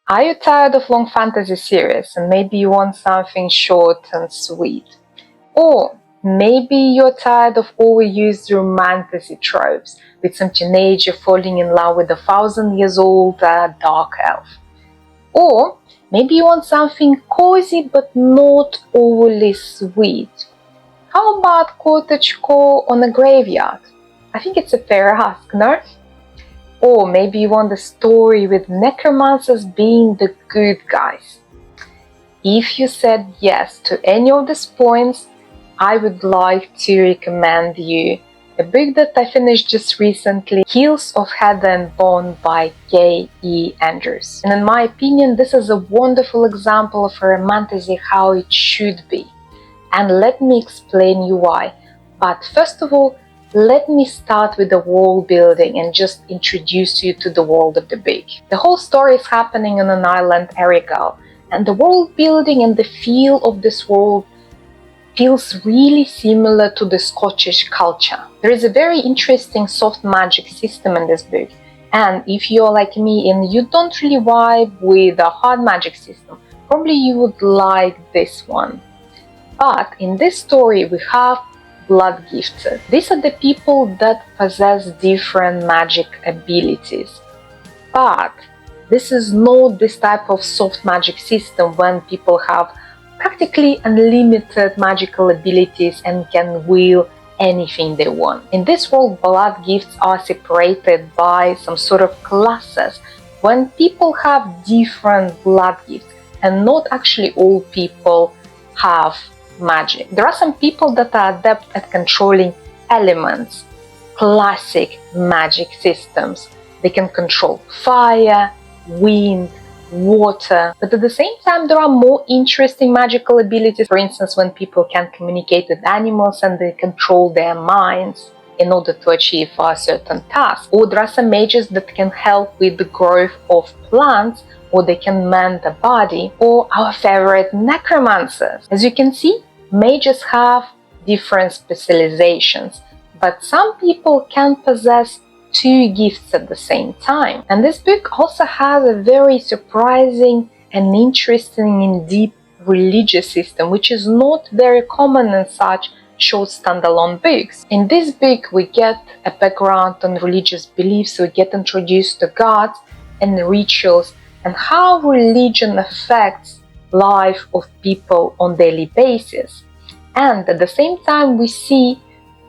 Are you tired of long fantasy series and maybe you want something short and sweet? Or maybe you're tired of overused romantasy tropes with some teenager falling in love with a 1,000-year-old dark elf. Or maybe you want something cozy but not overly sweet. How about cottagecore on a graveyard? I think it's a fair ask, no? Or maybe you want a story with necromancers being the good guys. If you said yes to any of these points, I would like to recommend you a book that I finished just recently, Hills of Heather and Bone by K.E. Andrews. And in my opinion, this is a wonderful example of a romantasy how it should be. And let me explain you why. But first of all, let me start with the world building and just introduce you to the world of the book. The whole story is happening on an island, Erigal, and the world building and the feel of this world feels really similar to the Scottish culture. There is a very interesting soft magic system in this book, and if you're like me and you don't really vibe with a hard magic system, probably you would like this one. But in this story we have blood gifters. These are the people that possess different magic abilities. But this is not this type of soft magic system when people have practically unlimited magical abilities and can will anything they want. In this world, blood gifts are separated by some sort of classes when people have different blood gifts, and not actually all people have magic. There are some people that are adept at controlling elements, classic magic systems. They can control fire, wind, water, but at the same time there are more interesting magical abilities. For instance, when people can communicate with animals and they control their minds in order to achieve a certain task. Or there are some mages that can help with the growth of plants, or they can mend the body, or our favorite necromancers. As you can see, mages have different specializations, but some people can possess two gifts at the same time. And this book also has a very surprising and interesting and deep religious system, which is not very common in such short standalone books. In this book we get a background on religious beliefs, we get introduced to gods and rituals and how religion affects life of people on daily basis. And at the same time we see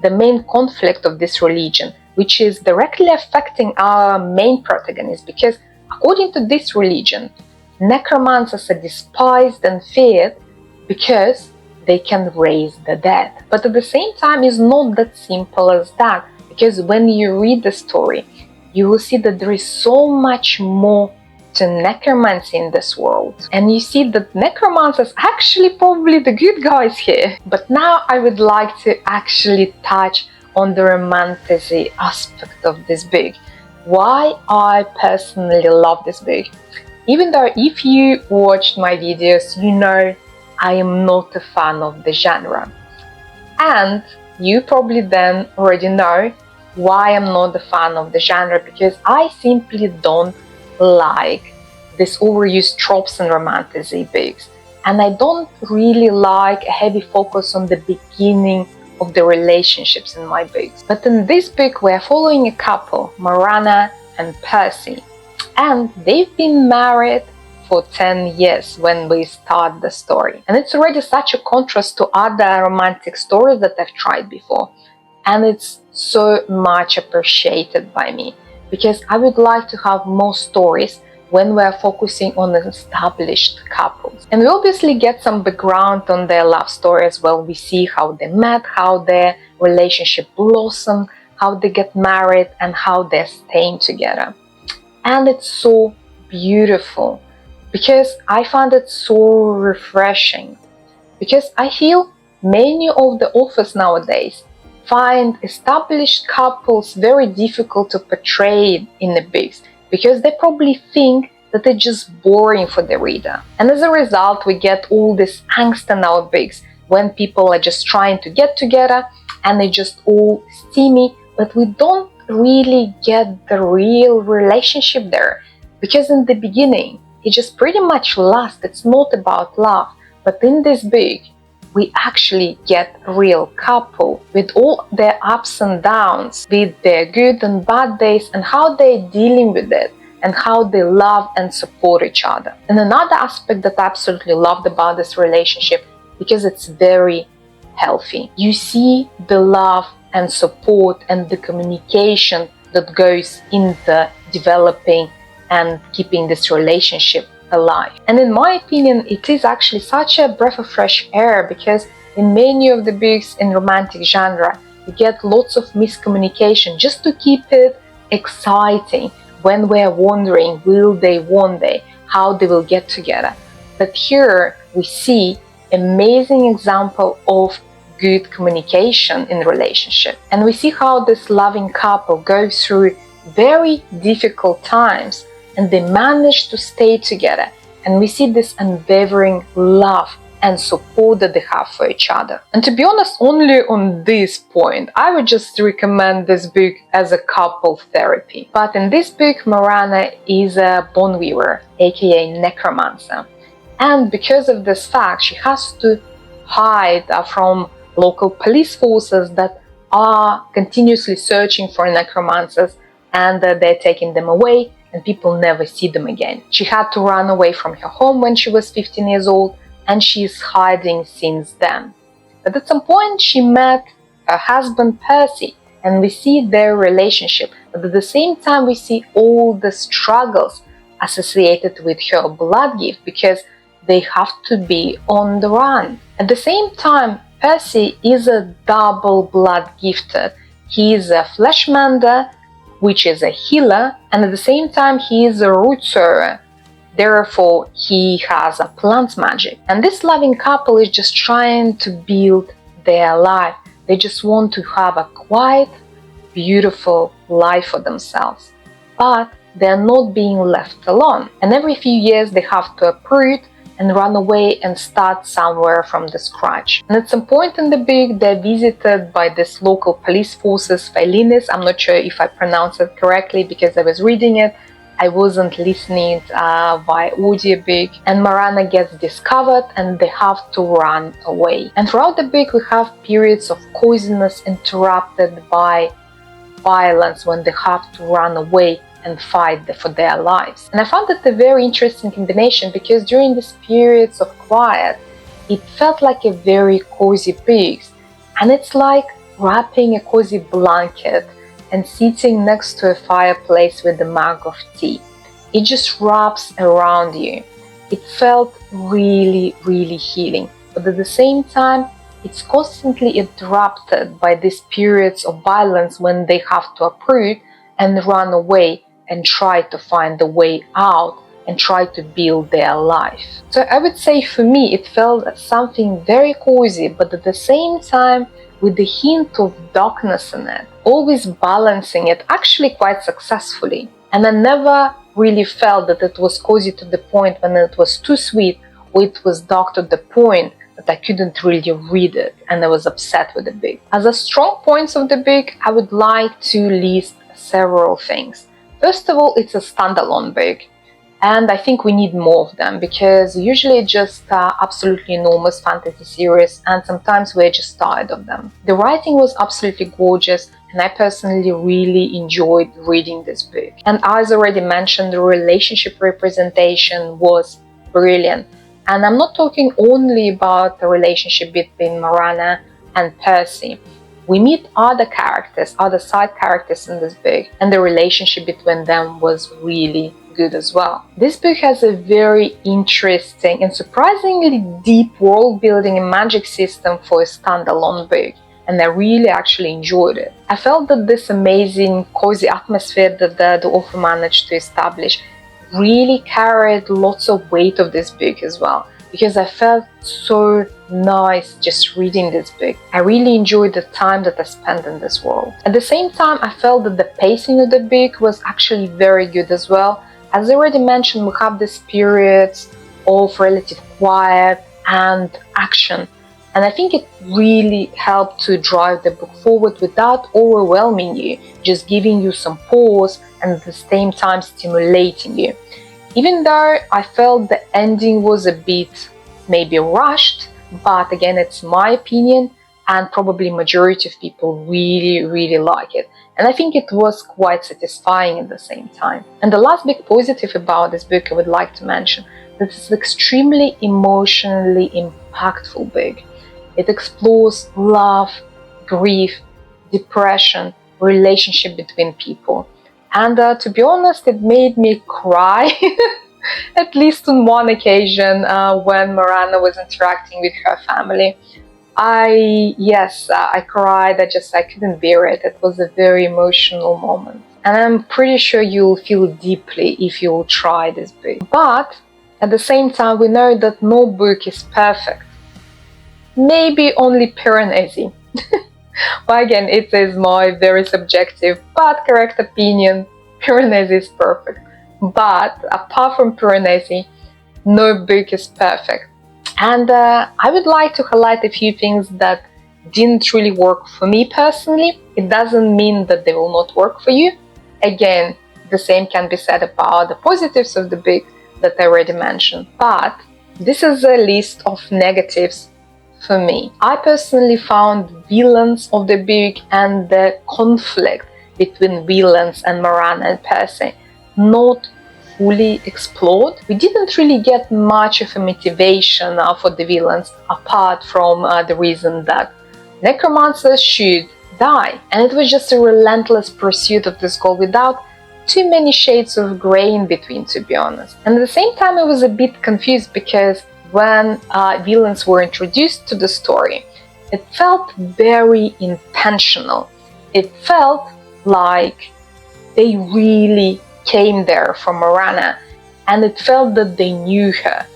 the main conflict of this religion, which is directly affecting our main protagonist, because according to this religion, necromancers are despised and feared because they can raise the dead. But at the same time, it's not that simple as that, because when you read the story, you will see that there is so much more to necromancy in this world. And you see that necromancers are actually probably the good guys here. But now I would like to actually touch on the romantasy aspect of this book. Why I personally love this book. Even though if you watched my videos, you know I am not a fan of the genre. And you probably then already know why I'm not a fan of the genre, because I simply don't like these overused tropes and romantasy books. And I don't really like a heavy focus on the beginning of the relationships in my books. But in this book we are following a couple, Marana and Percy, and they've been married for 10 years when we start the story. And it's already such a contrast to other romantic stories that I've tried before. And it's so much appreciated by me, because I would like to have more stories when we are focusing on established couples. And we obviously get some background on their love story as well. We see how they met, how their relationship blossomed, how they get married, and how they're staying together. And it's so beautiful, because I found it so refreshing. Because I feel many of the authors nowadays find established couples very difficult to portray in the books, because they probably think that they're just boring for the reader. And as a result, we get all this angst in our books when people are just trying to get together and they're just all steamy, but we don't really get the real relationship there. Because in the beginning, it just pretty much lasts. It's not about love. But in this book, we actually get a real couple with all their ups and downs, with their good and bad days, and how they're dealing with it, and how they love and support each other. And another aspect that I absolutely loved about this relationship, because it's very healthy. You see the love and support and the communication that goes into developing and keeping this relationship alive. And in my opinion, it is actually such a breath of fresh air, because in many of the books in romantic genre, you get lots of miscommunication just to keep it exciting when we're wondering, will they, won't they, how they will get together. But here we see amazing example of good communication in relationship. And we see how this loving couple goes through very difficult times and they manage to stay together. And we see this unwavering love and support that they have for each other. And to be honest, only on this point, I would just recommend this book as a couple therapy. But in this book, Marana is a bone weaver, aka necromancer. And because of this fact, she has to hide from local police forces that are continuously searching for necromancers, and they're taking them away, and people never see them again. She had to run away from her home when she was 15 years old, and she's hiding since then. But at some point she met her husband Percy, and we see their relationship. But at the same time we see all the struggles associated with her blood gift, because they have to be on the run. At the same time, Percy is a double blood gifted. He is a flesh mender, which is a healer, and at the same time he is a root sower. Therefore, he has a plant magic. And this loving couple is just trying to build their life. They just want to have a quiet, beautiful life for themselves. But they're not being left alone. And every few years they have to uproot and run away and start somewhere from the scratch. And at some point in the book, they're visited by this local police forces, Philinis. I'm not sure if I pronounced it correctly because I was reading it. I wasn't listening via audiobook. And Marana gets discovered and they have to run away. And throughout the book, we have periods of coziness interrupted by violence when they have to run away and fight for their lives. And I found that a very interesting combination, because during these periods of quiet, it felt like a very cozy book. And it's like wrapping a cozy blanket and sitting next to a fireplace with a mug of tea. It just wraps around you. It felt really, really healing. But at the same time, it's constantly interrupted by these periods of violence when they have to uproot and run away and try to find the way out and try to build their life. So I would say for me it felt something very cozy, but at the same time with the hint of darkness in it, always balancing it actually quite successfully. And I never really felt that it was cozy to the point when it was too sweet, or it was dark to the point that I couldn't really read it and I was upset with the book. As a strong points of the book, I would like to list several things. First of all, it's a standalone book, and I think we need more of them, because usually just absolutely enormous fantasy series, and sometimes we're just tired of them. The writing was absolutely gorgeous, and I personally really enjoyed reading this book. And as already mentioned, the relationship representation was brilliant. And I'm not talking only about the relationship between Marana and Percy. We meet other characters, other side characters in this book, and the relationship between them was really good as well. This book has a very interesting and surprisingly deep world building and magic system for a standalone book, and I really actually enjoyed it. I felt that this amazing cozy atmosphere that the author managed to establish really carried lots of weight of this book as well, because I felt so nice just reading this book. I really enjoyed the time that I spent in this world. At the same time, I felt that the pacing of the book was actually very good as well. As I already mentioned, we have these periods of relative quiet and action. And I think it really helped to drive the book forward without overwhelming you, just giving you some pause and at the same time stimulating you. Even though I felt the ending was a bit maybe rushed, but again, it's my opinion, and probably majority of people really like it. And I think it was quite satisfying at the same time. And the last big positive about this book I would like to mention, that it's an extremely emotionally impactful book. It explores love, grief, depression, relationship between people. And to be honest, it made me cry at least on one occasion when Miranda was interacting with her family. I cried. I couldn't bear it. It was a very emotional moment. And I'm pretty sure you'll feel deeply if you'll try this book. But at the same time, we know that no book is perfect. Maybe only Piranesi. But again, it is my very subjective but correct opinion. Piranesi is perfect. But apart from Piranesi, no book is perfect. And I would like to highlight a few things that didn't really work for me personally. It doesn't mean that they will not work for you. Again, the same can be said about the positives of the book that I already mentioned. But this is a list of negatives for me. I personally found villains of the book and the conflict between villains and Miranda and Percy not fully explored. We didn't really get much of a motivation for the villains apart from the reason that necromancers should die, and it was just a relentless pursuit of this goal without too many shades of grey in between, to be honest. And at the same time, I was a bit confused because when villains were introduced to the story, it felt very intentional. It felt like they really came there from Miranda, and it felt that they knew her,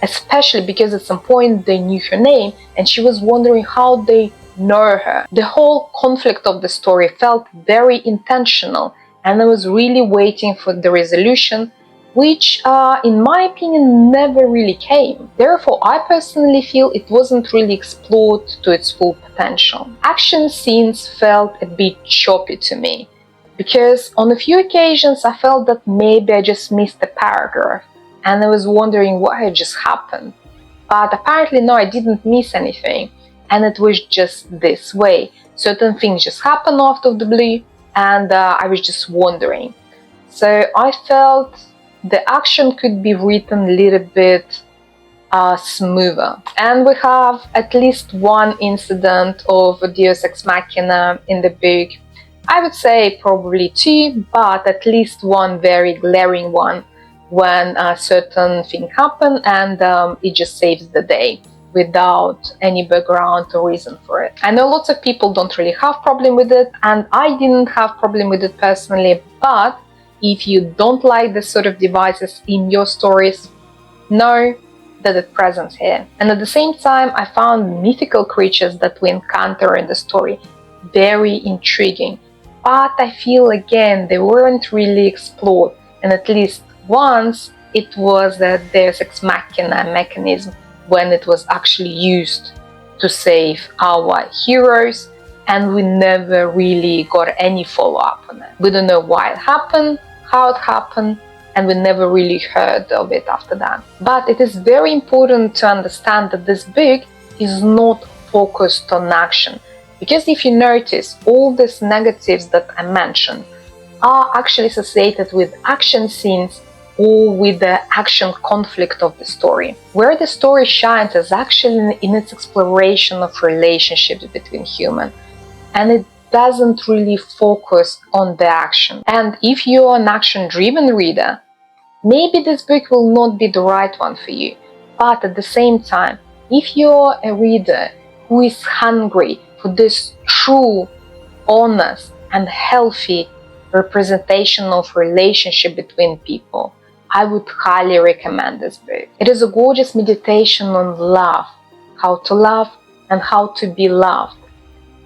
especially because at some point they knew her name and she was wondering how they know her. The whole conflict of the story felt very intentional, and I was really waiting for the resolution, which in my opinion never really came. Therefore, I personally feel it wasn't really explored to its full potential. Action scenes felt a bit choppy to me, because on a few occasions I felt that maybe I just missed a paragraph and I was wondering what had just happened. But apparently no, I didn't miss anything, and it was just this way. Certain things just happened out of the blue, and I was just wondering. So I felt the action could be written a little bit smoother. And we have at least one incident of Deus Ex Machina in the book. I would say probably two, but at least one very glaring one when a certain thing happened and it just saves the day without any background or reason for it. I know lots of people don't really have problem with it, and I didn't have problem with it personally, but if you don't like this sort of devices in your stories, know that it's present here. And at the same time, I found mythical creatures that we encounter in the story very intriguing. But I feel again they weren't really explored, and at least once it was the Deus Ex Machina mechanism when it was actually used to save our heroes, and we never really got any follow-up on it. We don't know why it happened, how it happened, and we never really heard of it after that. But it is very important to understand that this book is not focused on action. Because if you notice, all these negatives that I mentioned are actually associated with action scenes or with the action conflict of the story. Where the story shines is actually in its exploration of relationships between humans, and it doesn't really focus on the action. And if you're an action-driven reader, maybe this book will not be the right one for you. But at the same time, if you're a reader who is hungry for this true, honest, and healthy representation of relationship between people, I would highly recommend this book. It is a gorgeous meditation on love, how to love and how to be loved,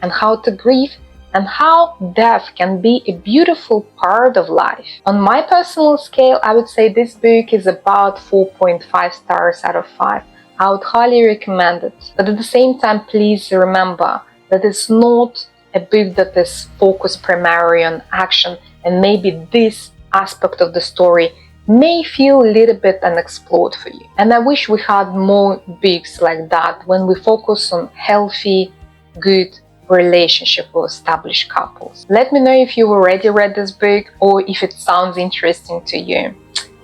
and how to grieve, and how death can be a beautiful part of life. On my personal scale, I would say this book is about 4.5 stars out of 5. I would highly recommend it. But at the same time, please remember that it's not a book that is focused primarily on action, and maybe this aspect of the story may feel a little bit unexplored for you. And I wish we had more books like that when we focus on healthy, good relationship with established couples. Let me know if you've already read this book or if it sounds interesting to you.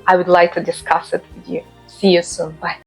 I would like to discuss it with you. See you soon. Bye.